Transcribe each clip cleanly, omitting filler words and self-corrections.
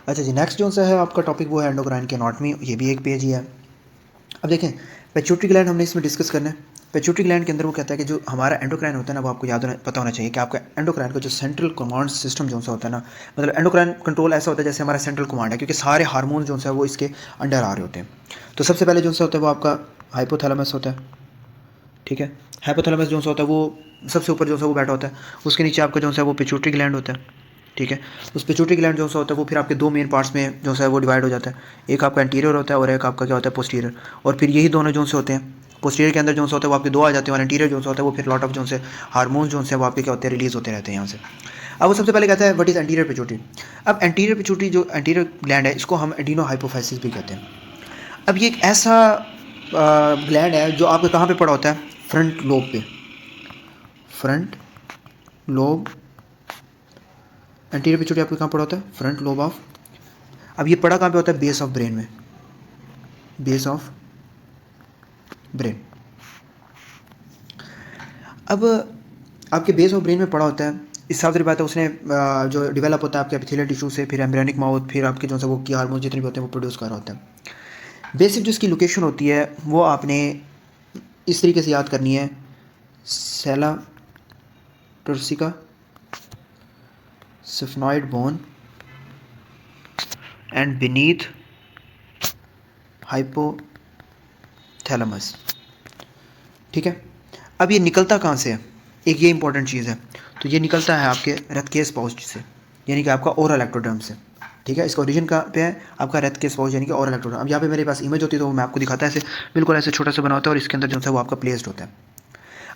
अच्छा जी, नेक्स्ट जो सा है आपका टॉपिक वो है एंडोक्राइन की एनाटॉमी। ये भी एक पेज ही है। अब देखें, पिट्यूटरी ग्लैंड हमने इसमें डिस्कस करना है। पिट्यूटरी ग्लैंड के अंदर वो कहता है कि जो हमारा एंडोक्राइन होता है ना, वो आपको पता होना चाहिए कि आपका एंडोक्राइन का जो सेंट्रल कमांड सिस्टम जो सा होता है ना, मतलब एंडोक्राइन कंट्रोल ऐसा होता है जैसे हमारा सेंट्रल कमांड है, क्योंकि सारे हार्मोन जो सा है वो इसके अंडर आ रहे होते हैं। तो सबसे पहले जो सा होता है वो आपका हाइपोथैलेमस होता है। ठीक है, हाइपोथैलेमस जो सा होता है वो सबसे ऊपर जो सा वो बैठा होता है। उसके नीचे आपका जो सा वो पिट्यूटरी ग्लैंड होता है। ठीक है, उस पिट्यूटरी ग्लैंड जो सा होता है वो फिर आपके दो मेन पार्ट्स में जो सा है वो डिवाइड हो जाता है। एक आपका एंटीरियर होता है और एक आपका क्या होता है, पोस्टीरियर। और फिर यही दोनों जो से होते हैं, पोस्टीरियर के अंदर जो सा होता है वो आपके दो आ जाते हैं, और एंटीरियर जो सा होता है वो फिर लॉट ऑफ जो से हार्मोन जो से वो आपके क्या होते हैं, रिलीज होते रहते हैं यहाँ से। अब वो सबसे पहले कहता है व्हाट इज एंटीरियर पिट्यूटरी। अब एंटीरियर पिट्यूटरी जो एंटीरियर ग्लैंड है, इसको हम एडिनो हाइपोफाइसिस भी कहते हैं। अब ये एक ऐसा ग्लैंड है जो आपके कहाँ पे पड़ा होता है, फ्रंट लोब पे। फ्रंट लोब, एंटीरियर पिट्यूटरी आपके कहाँ पड़ा होता है, फ्रंट लोब ऑफ। अब ये पड़ा कहाँ पे होता है, बेस ऑफ ब्रेन में, बेस ऑफ ब्रेन। अब आपके बेस ऑफ ब्रेन में पड़ा होता है। इस साफ बात है, उसने जो डेवलप होता है आपके एपिथेलियल टिश्यू से, फिर एम्ब्रियोनिक माउथ, फिर आपके जो सा वो की हार्मोन जितने भी होते हैं वो प्रोड्यूस कर रहा होता है। बेसिक जो इसकी लोकेशन होती है वो आपने इस तरीके से याद करनी है, sella turcica, sphenoid bone and beneath hypothalamus. ठीक है, अब ये निकलता कहाँ से है, एक ये इंपॉर्टेंट चीज़ है। तो ये निकलता है आपके रथकेस पाउच से, यानी कि आपका ओरल एक्टोडर्म से। ठीक है, इसका ओरिजिन कहाँ पे है, आपका रथकेस पाउच यानी कि ओरल एक्टोडर्म। अब यहाँ पे मेरे पास इमेज होती है तो मैं आपको दिखाता है, ऐसे बिल्कुल ऐसे छोटा सा बना होता है, और इसके अंदर जो है वो आपका प्लेस्ड होता है।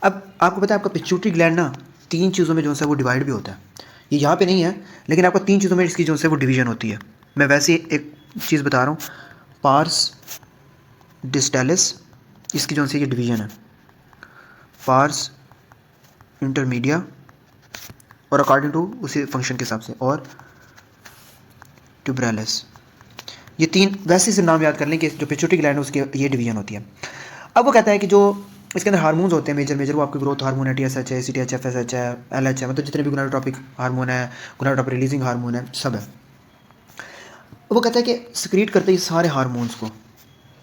अब आपको पता है आपका पिट्यूटरी ग्लैंड ना तीन चीज़ों में जो है वो डिवाइड भी होता है। ये यहाँ पे नहीं है, लेकिन आपको तीन चीज़ों में इसकी जो है वो डिवीजन होती है। मैं वैसे एक चीज़ बता रहा हूँ, पार्स डिस्टेलिस, इसकी जो है ये डिवीजन है, पार्स इंटरमीडिया, और अकॉर्डिंग टू उसी फंक्शन के हिसाब से, और ट्यूब्रेलिस। ये तीन वैसे से नाम याद कर लें कि जो पिट्यूटरी ग्लैंड है उसकी ये डिवीजन होती है। अब वो कहता है कि जो इसके अंदर हार्मोन्स होते हैं मेजर मेजर, वो आपके ग्रोथ हार्मोन है, TSH है, CTH, FSH है, LH है, मतलब जितने भी गोनाडोट्रोपिक हार्मोन है, गोनाडोट्रोपिक रिलीजिंग हार्मोन है, सब है। वो कहता है कि सिक्रीट करते हैं सारे हार्मोन्स को।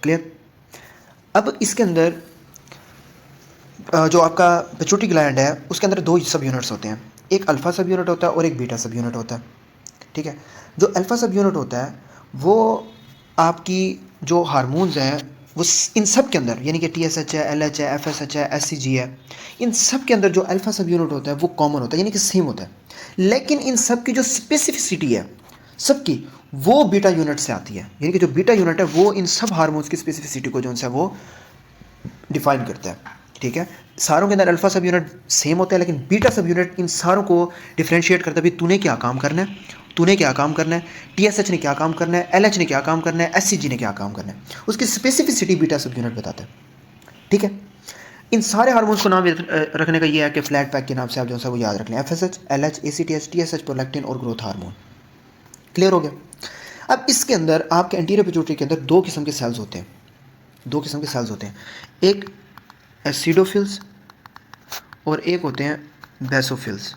क्लियर। अब इसके अंदर जो आपका पिट्यूटरी ग्लैंड है उसके अंदर दो सब यूनिट्स होते हैं, एक अल्फा सब यूनिट होता है और एक बीटा सब यूनिट होता है। ठीक है, जो अल्फा सब यूनिट होता है वो आपकी जो हार्मोन्स हैं वो इन सब के अंदर, यानी कि TSH है, LH है, FSH है, SCG है, इन सब के अंदर जो अल्फा सब यूनिट होता है वो कॉमन होता है, यानी कि सेम होता है। लेकिन इन सब की जो स्पेसिफिसिटी है सबकी, वो बीटा यूनिट से आती है। यानी कि जो बीटा यूनिट है वो इन सब हार्मोन्स की स्पेसिफिसिटी को जो है वो डिफाइन करता है। ठीक है, सारों के अंदर अल्फा सब यूनिट सेम होता है, लेकिन बीटा सब यूनिट इन सारों को डिफरेंशिएट करता है। भाई तूने क्या काम करना है, तूने क्या काम करना है, TSH ने क्या काम करना है, LH ने क्या काम करना है, SCG ने क्या काम करना है, उसकी स्पेसिफिसिटी बीटा सब यूनिट बताता है। ठीक है, इन सारे हार्मोन्स को नाम रखने का ये है कि फ्लैट पैक के नाम से आप जो है वो याद रख लें, FSH, LH, ACTH, TSH, prolactin और ग्रोथ हार्मोन। क्लियर हो गया। अब इसके अंदर आपके एंटीरियर पिट्यूटरी के अंदर दो किस्म के सेल्स होते हैं, दो किस्म के सेल्स होते हैं, एक एसिडोफिल्स और एक होते हैं बेसोफिल्स।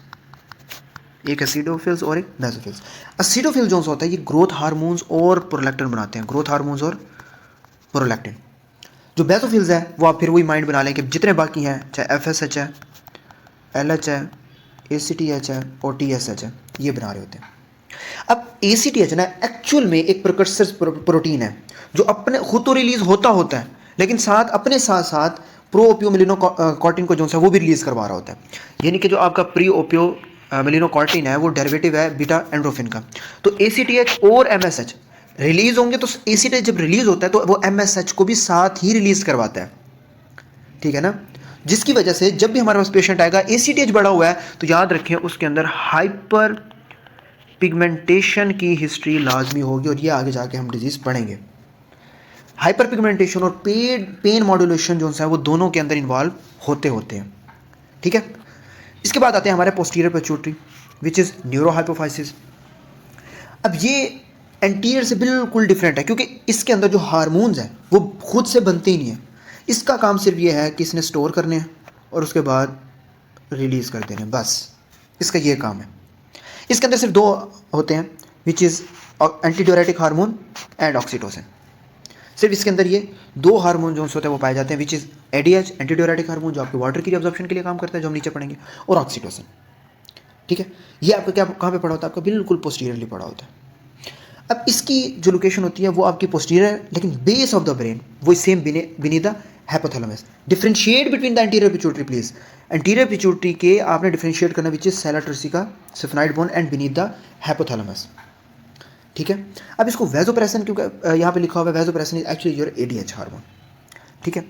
एक एसिडोफिल्स और एक बेसोफिल्स। एसिडोफिल जो होता है ये ग्रोथ हार्मोन्स और प्रोलैक्टिन बनाते हैं, ग्रोथ हार्मोन्स और प्रोलैक्टिन। जो बेसोफिल्स है वो आप फिर वही माइंड बना लें कि जितने बाकी हैं, चाहे FSH है, LH है, ACTH है और TSH है, ये बना रहे होते हैं। अब ACTH ना एक्चुअल में एक प्रिकर्सर प्रोटीन है जो अपने खुद तो रिलीज होता है, लेकिन साथ अपने साथ साथ प्रो ओपियो मिलिनोकॉर्टिन को जो है वो भी रिलीज करवा रहा होता है। यानी कि जो आपका प्री ओपियो मिलिनोकॉर्टिन है वो डेरिवेटिव है बीटा एंड्रोफिन का। तो ACTH और MSH रिलीज होंगे, तो ACTH जब रिलीज होता है तो वो MSH को भी साथ ही रिलीज करवाता है। ठीक है ना, जिसकी वजह से जब भी हमारे पास पेशेंट आएगा ACTH बढ़ा हुआ है तो याद रखें उसके अंदर हाइपर पिगमेंटेशन की हिस्ट्री लाजमी होगी, और ये आगे जाके हम डिजीज पढ़ेंगे। हाइपर पिगमेंटेशन और पेन मॉड्यूलेशन जो है वो दोनों के अंदर इन्वॉल्व होते हैं। ठीक है, इसके बाद आते हैं हमारे posterior pituitary which is neuro hypophysis. अब ये एंटीरियर से बिल्कुल डिफरेंट है, क्योंकि इसके अंदर जो हार्मोन्स हैं वो खुद से बनते ही नहीं है। इसका काम सिर्फ ये है कि इसने स्टोर करने हैं और उसके बाद रिलीज कर देने, बस इसका ये काम है। इसके अंदर सिर्फ दो होते हैं, which is anti diuretic hormone and oxytocin. सिर्फ इसके अंदर ये दो हार्मोन जो होते हैं वो पाए जाते हैं, which is ADH anti diuretic hormone जो आपके वाटर की एब्जॉर्प्शन के लिए काम करता है, जो हम नीचे पढ़ेंगे, और ऑक्सीटोसिन। ठीक है, ये आपका क्या कहाँ पे पड़ा होता है, आपका बिल्कुल पोस्टीरियरली पड़ा होता है। अब इसकी जो लोकेशन होती है वो आपकी पोस्टीरियर है, लेकिन बेस ऑफ द ब्रेन वो same beneath the hypothalamus. Differentiate between the anterior pituitary please. Anterior pituitary के आपने डिफरेंशिएट करना which is sella turcica sphenoid bone and beneath the hypothalamus. ठीक है, अब इसको वैसोप्रेसिन क्योंकि यहाँ पे लिखा हुआ है vasopressin is actually your ADH hormone. ठीक है,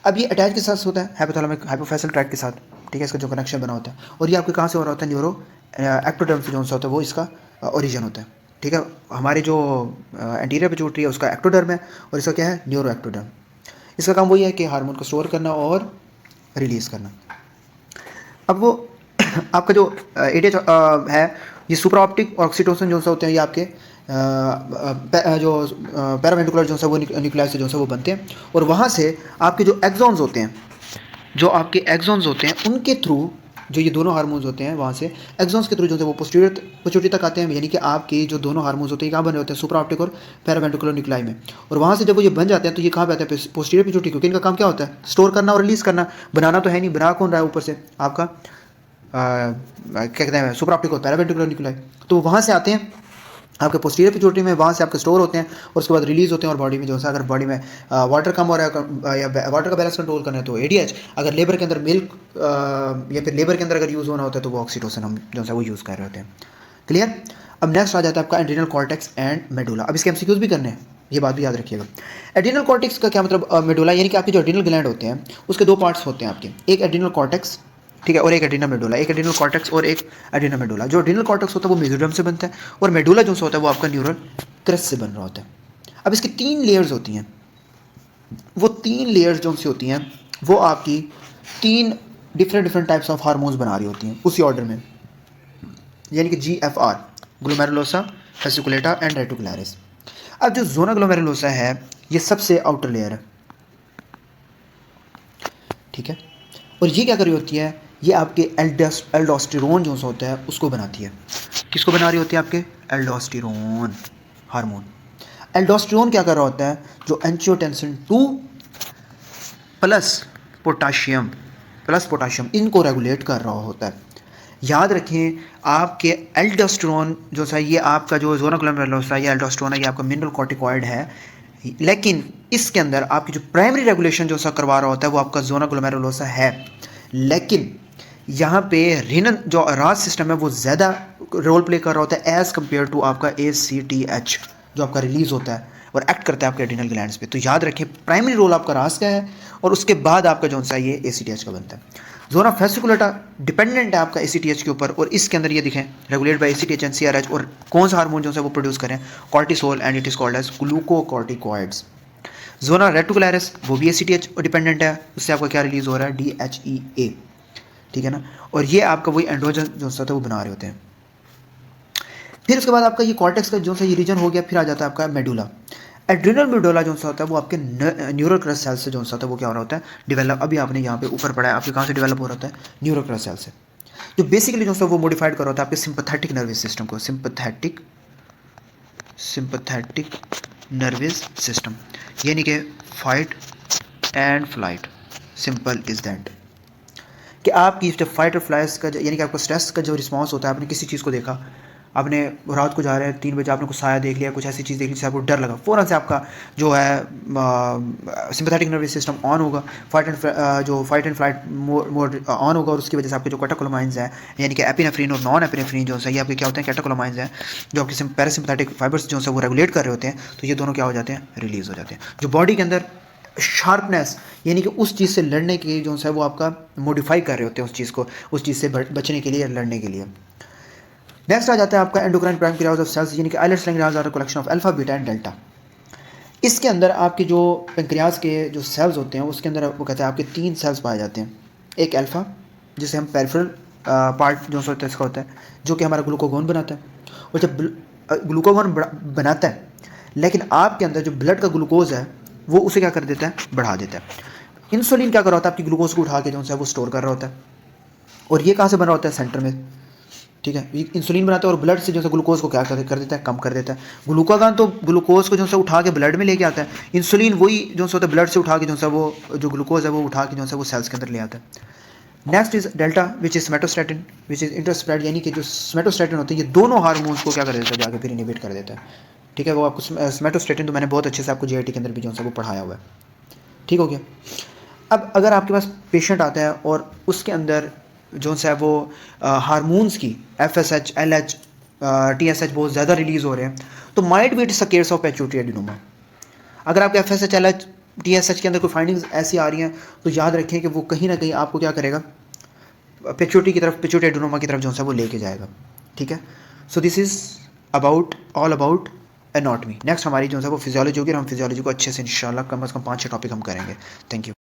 अब ये अटैच के साथ होता है हाइपोथैलेमिक हाइपोफैसल ट्रैक्ट के साथ। ठीक है, इसका जो कनेक्शन बना होता है, और ये आपके कहाँ से हो रहा होता है, न्यूरो एक्टोडर्म से जो होता है वो इसका ओरिजिन होता है। ठीक है, हमारी जो एंटीरियर पिट्यूटरी है उसका एक्टोडर्म है, और इसका क्या है, न्यूरो एक्टोडर्म। इसका काम वही है कि हार्मोन को स्टोर करना और रिलीज़ करना। अब वो आपका जो एडीएच है, ये सुपर ऑप्टिक और ऑक्सीटोसिन जो सा होते हैं, ये आपके जो पैरावेंट्रिकुलर जो सा वो न्यूक्लियस से जो सा वो बनते हैं, और वहाँ से आपके जो एक्सॉन्स होते हैं, जो आपके एक्सॉन्स होते हैं उनके थ्रू जो ये दोनों हार्मोन्स होते हैं वहाँ से एक्सॉन्स के थ्रू जो है वो पोस्टीरियर पिट्यूटरी तक आते हैं। यानी कि आपके जो दोनों हार्मोन्स होते हैं कहाँ बने होते हैं, सुपर ऑप्टिक और पैरावेंट्रिकुलर न्यूक्लाई में, और वहाँ से जब वो ये बन जाते हैं तो ये कहाँ पे आते हैं, पोस्टीरियर पिट्यूटरी, क्योंकि इनका काम क्या होता है, स्टोर करना और रिलीज़ करना। बनाना तो है नहीं, बना कौन रहा है ऊपर से, आपका क्या कहते हैं, सुपर ऑप्टिक और पैरावेंट्रिकुलर न्यूक्लाई। तो वहाँ से आते हैं आपके पोस्टीरियर पिट्यूटरी में, वहाँ से आपके स्टोर होते हैं और उसके बाद रिलीज़ होते हैं। और बॉडी में जो है, अगर बॉडी में वाटर कम हो रहा है या वाटर का बैलेंस कंट्रोल करना है तो एडीएच, अगर लेबर के अंदर मिल्क या फिर लेबर के अंदर अगर यूज़ होना होता है तो वो ऑक्सीटोसिन हम जो है वो यूज़ कर रहे होते हैं। क्लियर। अब नेक्स्ट आ जाता है आपका एड्रिनल कॉर्टेक्स एंड मेडुला। अब इसके एमसीक्यूज भी करने हैं, ये बात भी याद रखिएगा। एड्रिनल कॉर्टेक्स का क्या मतलब, मेडुला यानी कि आपके जो एड्रिनल ग्लैंड होते हैं उसके दो पार्ट्स होते हैं आपके, एक एड्रिनल कॉर्टेक्स, ठीक है, और एक एड्रिनल मेडुला। एक एड्रिनल कॉर्टेक्स और एक एड्रिनल मेडुला। जो एड्रिनल कॉर्टेक्स होता है वो मेसोडर्म से बनता है, और मेडुला जो होता है वो आपका न्यूरल क्रस्ट से बन रहा होता है। अब इसकी 3 लेयर्स होती हैं, वो 3 लेयर्स जो सी होती हैं वो आपकी 3 डिफरेंट टाइप्स ऑफ हार्मोन्स बना रही होती हैं उसी ऑर्डर में, यानी कि GFR, glomerulosa, fasciculata and reticularis. अब जो जोना ग्लोमेरुलोसा है ये सबसे आउटर लेयर है, ठीक है, और ये क्या कर रही होती है, ये आपके एल्डोस्टेरोन जो होता है उसको बनाती है। किसको बना रही होती है, आपके एल्डोस्टेरोन हार्मोन। एल्डोस्टेरोन क्या कर रहा होता है, जो एंजियोटेंसिन 2 प्लस पोटाशियम इनको रेगुलेट कर रहा होता है। याद रखें, आपके एल्डोस्टेरोन जो है ये आपका जो जोना ग्लोमेरुलोसा ये एल्डोस्टेरोन है, ये आपका मिनरल कॉर्टिकॉइड है, लेकिन इसके अंदर आपकी जो प्राइमरी रेगुलेशन जो सा करवा रहा होता है वो आपका जोना ग्लोमेरुलोसा है। लेकिन यहाँ पे रेनन जो राज सिस्टम है वो ज़्यादा रोल प्ले कर रहा होता है एज़ कम्पेयर टू आपका ACTH जो आपका रिलीज़ होता है और एक्ट करता है आपके एड्रिनल ग्लैंड्स पे। तो याद रखें, प्राइमरी रोल आपका राज का है और उसके बाद आपका जो सा ये ACTH का बनता है। जोना फेसिकुलेटा डिपेंडेंट है आपका ACTH के ऊपर, और इसके अंदर ये दिखें regulate by ACTH and CRH, और कौन सा हार्मोन जो है वो प्रोड्यूस करें, cortisol, and it is called as glucocorticoids. Zona reticularis वो भी ACTH डिपेंडेंट है, उससे आपका क्या रिलीज़ हो रहा है, DHEA, ठीक है ना, और ये आपका वही एंड्रोजन जो होता है वो बना रहे होते हैं। फिर उसके बाद आपका ये कॉर्टेक्स का जो सा ये रीजन हो गया, फिर आ जाता है आपका मेडुला। एड्रिनल मेडुला जो सा होता है वो आपके न्यूरल क्रस्ट सेल से जो सा होता है वो क्या हो रहा होता है, डेवलप। अभी आपने यहाँ पे ऊपर पढ़ा है, आपके कहाँ से डेवलप हो रहा होता है, न्यूरल क्रस्ट सेल से, जो बेसिकली जो सा वो मॉडिफाइड कर रहा होता है आपके सिंपैथेटिक नर्वस सिस्टम को, सिंपैथेटिक नर्वस सिस्टम, यानी कि fight and flight. Simple is that कि आपकी जब फाइट और फ्लाइट का यानी कि आपका स्ट्रेस का जो रिस्पांस होता है, आपने किसी चीज़ को देखा, आपने रात को जा रहे हैं 3 बजे, आपने कुछ साया देख लिया, कुछ ऐसी चीज़ देख ली जिससे आपको डर लगा, फ़ौरन से आपका जो है सिंपैथेटिक नर्वस सिस्टम ऑन होगा, fight and flight mode on होगा, और उसकी वजह से आपके जो कैटेकोलामाइंस हैं यानी कि एपिनेफ्रिन और नॉन एपिनेफ्रिन जो है ये आपके क्या होते हैं, कैटेकोलामाइंस हैं, जो आपके पैरासिम्पैथेटिक फाइबर्स जो है वो रेगुलेट कर रहे होते हैं, तो ये दोनों क्या हो जाते हैं, रिलीज़ हो जाते हैं, जो बॉडी के अंदर शार्पनेस यानी कि उस चीज़ से लड़ने के लिए जो है वो आपका मॉडिफाई कर रहे होते हैं, उस चीज़ से बचने के लिए, लड़ने के लिए। नेक्स्ट आ जाता है आपका एंडोक्राइन पैंक्रियाज ऑफ सेल्स, यानी कि islets Langerhans are collection of alpha, beta and delta. इसके अंदर आपके जो पैंक्रियाज के जो सेल्स होते हैं उसके अंदर वो कहते हैं आपके 3 सेल्स पाए जाते हैं। एक अल्फा जिसे हम पेरिफेरल पार्ट जो होता है इसका होता है, जो कि हमारा ग्लूकोगोन बनाता है, और जब ग्लूकोगोन बनाता है, लेकिन आपके अंदर जो ब्लड का ग्लूकोज है वो उसे क्या कर देता है, बढ़ा देता है। इंसुलिन क्या कर रहा होता है, आपकी ग्लूकोज को उठा के जो है वो स्टोर कर रहा होता है, और ये कहाँ से बन रहा होता है, सेंटर में, ठीक है, ये इंसुलिन बनाता है और ब्लड से जो है ग्लूकोज को क्या कर देता है, कम कर देता है। ग्लूकागान तो ग्लूकोज को जो है उठा के ब्लड में लेके आता है, इंसुलिन वही जो होता है ब्लड से उठा के जो है वो जो ग्लूकोज है वो उठा के जो है वो सेल्स के अंदर ले आता है। Next is delta which is somatostatin which is interspersed, यानी कि जो स्मेटोस्टेटिन होते हैं ये दोनों हार्मोन्स को क्या कर देता है, जाके फिर इनिबिट कर देता है। ठीक है, वो आपको स्मेटोस्टेटिन तो मैंने बहुत अच्छे से आपको जीआईटी के अंदर भी जो है वो पढ़ाया हुआ है। ठीक हो गया। अब अगर आपके पास पेशेंट आता है और उसके अंदर जो है वो हार्मोन्स की FSH LH TSH बहुत ज़्यादा रिलीज़ हो रहे हैं, तो might be it's a case of pituitary adenoma. अगर आपके FSH LH TSH के अंदर कोई फाइंडिंग्स ऐसी आ रही हैं तो याद रखें कि वो कहीं ना कहीं आपको क्या करेगा, पिट्यूटरी की तरफ, पिट्यूटरी एडिनोमा की तरफ जो है वो लेके जाएगा। ठीक है, so this is about all about anatomy. Next हमारी जो है वो फिजियोलॉजी होगी और हम फिजियोलॉजी को अच्छे से इंशाल्लाह कम से कम 5-6 टॉपिक हम करेंगे। Thank you.